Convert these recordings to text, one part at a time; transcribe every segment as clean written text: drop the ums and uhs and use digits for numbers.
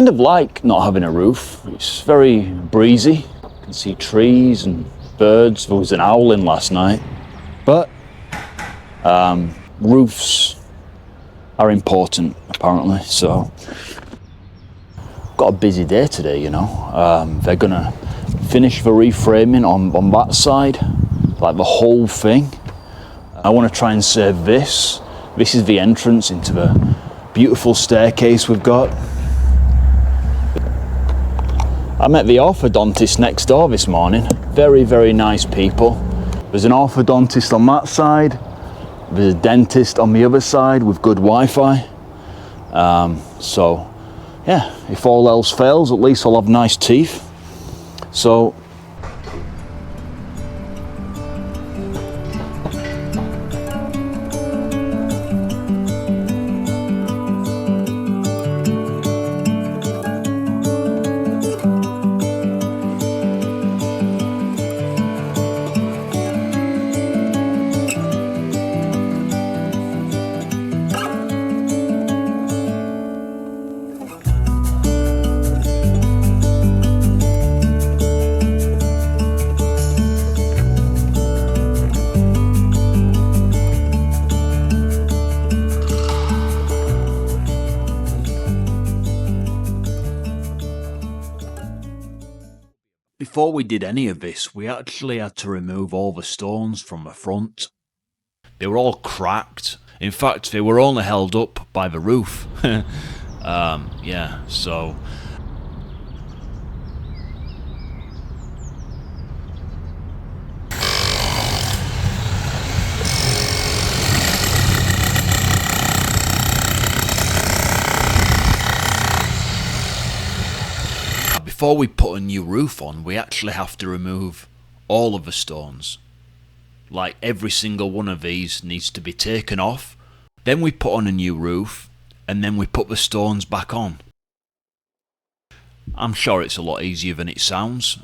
kind of like not having a roof. It's very breezy. You can see trees and birds. There was an owl in last night. But roofs are important, apparently. So, got a busy day today, you know. They're gonna finish the reframing on that side, like the whole thing. I want to try and save this. This is the entrance into the beautiful staircase we've got. I met the orthodontist next door this morning. Very, very nice people. There's an orthodontist on that side. There's a dentist on the other side with good Wi-Fi. So, yeah, if all else fails, at least I'll have nice teeth. So, before we did any of this, we actually had to remove all the stones from the front. They were all cracked. In fact, they were only held up by the roof. Yeah, so... Before we put a new roof on, we actually have to remove all of the stones. Like every single one of these needs to be taken off. Then we put on a new roof, and then we put the stones back on. I'm sure it's a lot easier than it sounds.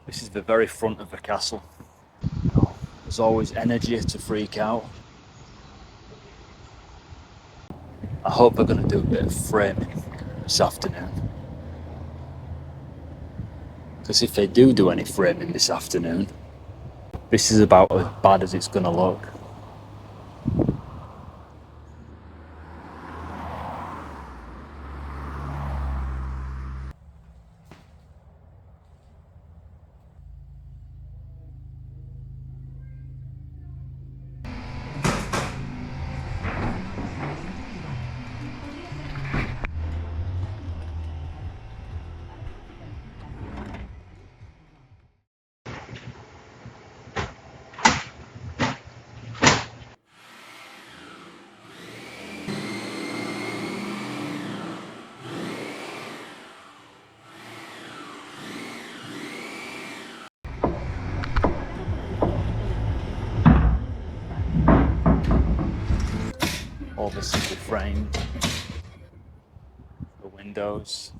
This is the very front of the castle. There's always energy to freak out. I hope they're going to do a bit of framing this afternoon. Because if they do any framing this afternoon, this is about as bad as it's going to look. All this is framed. The windows.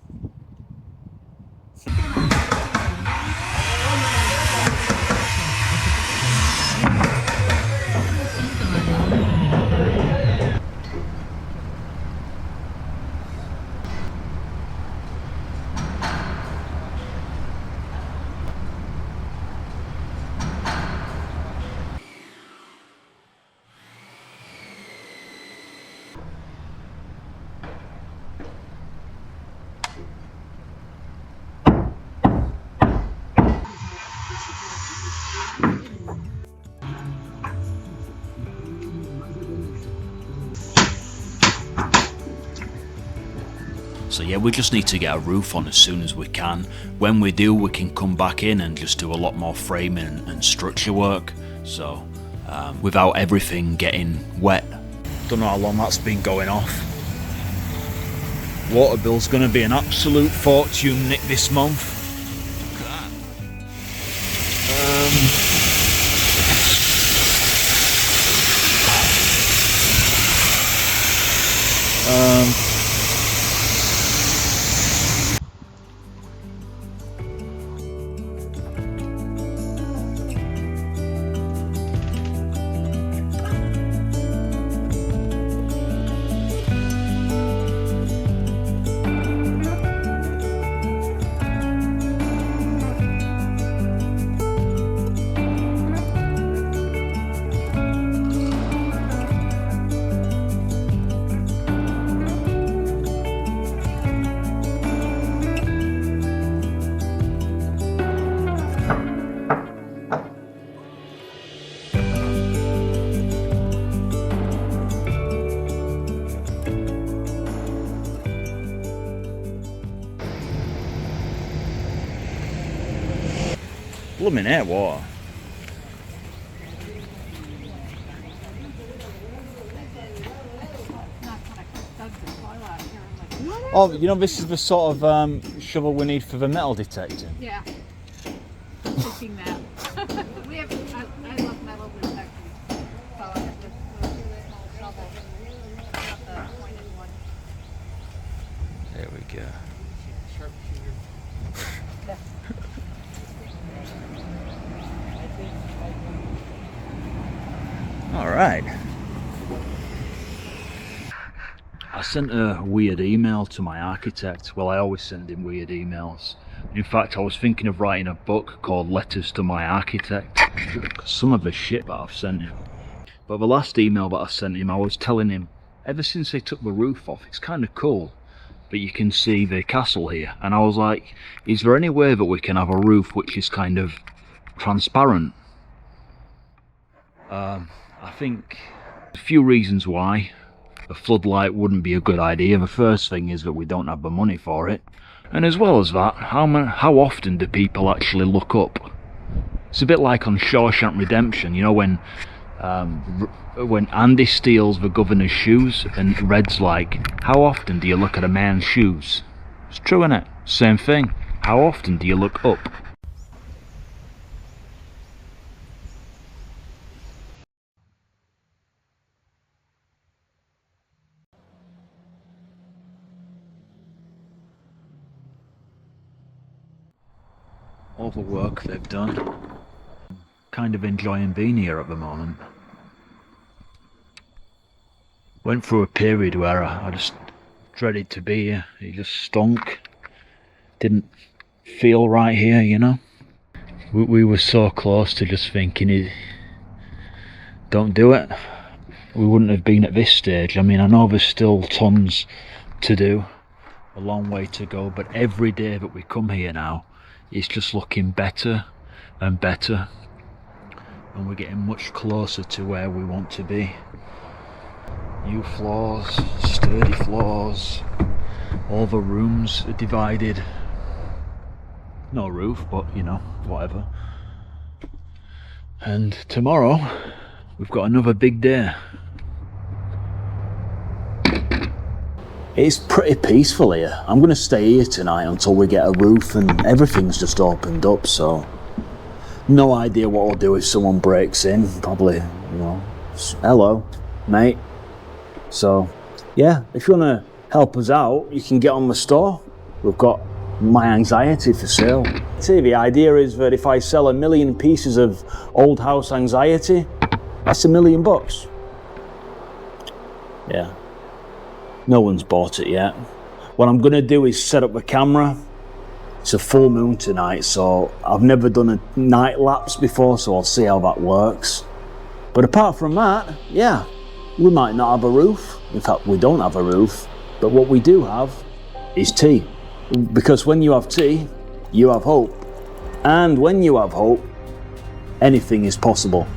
So yeah, we just need to get a roof on as soon as we can. When we do, we can come back in and just do a lot more framing and structure work. So without everything getting wet. Don't know how long that's been going off. Water bill's going to be an absolute fortune, Nick, this month. Look at that. Blooming air water. Oh, you know, this is the sort of shovel we need for the metal detecting. Yeah. Thinking that. I love metal detecting. So I have this little small shovel, not the pointed one. There we go. All right. I sent a weird email to my architect. Well, I always send him weird emails. In fact, I was thinking of writing a book called Letters to My Architect. Some of the shit that I've sent him. But the last email that I sent him, I was telling him, ever since they took the roof off, it's kind of cool, but you can see the castle here. And I was like, is there any way that we can have a roof which is kind of transparent? I think a few reasons why. A floodlight wouldn't be a good idea. The first thing is that we don't have the money for it. And as well as that, how often do people actually look up? It's a bit like on Shawshank Redemption, you know, when Andy steals the governor's shoes and Red's like, how often do you look at a man's shoes? It's true, innit? Same thing. How often do you look up? All the work they've done. Kind of enjoying being here at the moment. Went through a period where I just dreaded to be here. It just stunk. Didn't feel right here, you know. We were so close to just thinking, don't do it. We wouldn't have been at this stage. I mean, I know there's still tons to do, a long way to go, but every day that we come here now, it's just looking better and better, and we're getting much closer to where we want to be. New floors, sturdy floors, all the rooms are divided. No roof, but you know, whatever. And tomorrow we've got another big day. It's pretty peaceful here. I'm going to stay here tonight until we get a roof, and everything's just opened up, so no idea what I'll do if someone breaks in. Probably, you know, hello, mate. So, yeah, if you want to help us out, you can get on the store. We've got My Anxiety for sale. See, the idea is that if I sell 1 million pieces of old house anxiety, that's $1 million. Yeah. No one's bought it yet. What I'm going to do is set up the camera. It's a full moon tonight, so I've never done a night lapse before, so I'll see how that works. But apart from that, yeah, we might not have a roof. In fact, we don't have a roof. But what we do have is tea. Because when you have tea, you have hope. And when you have hope, anything is possible.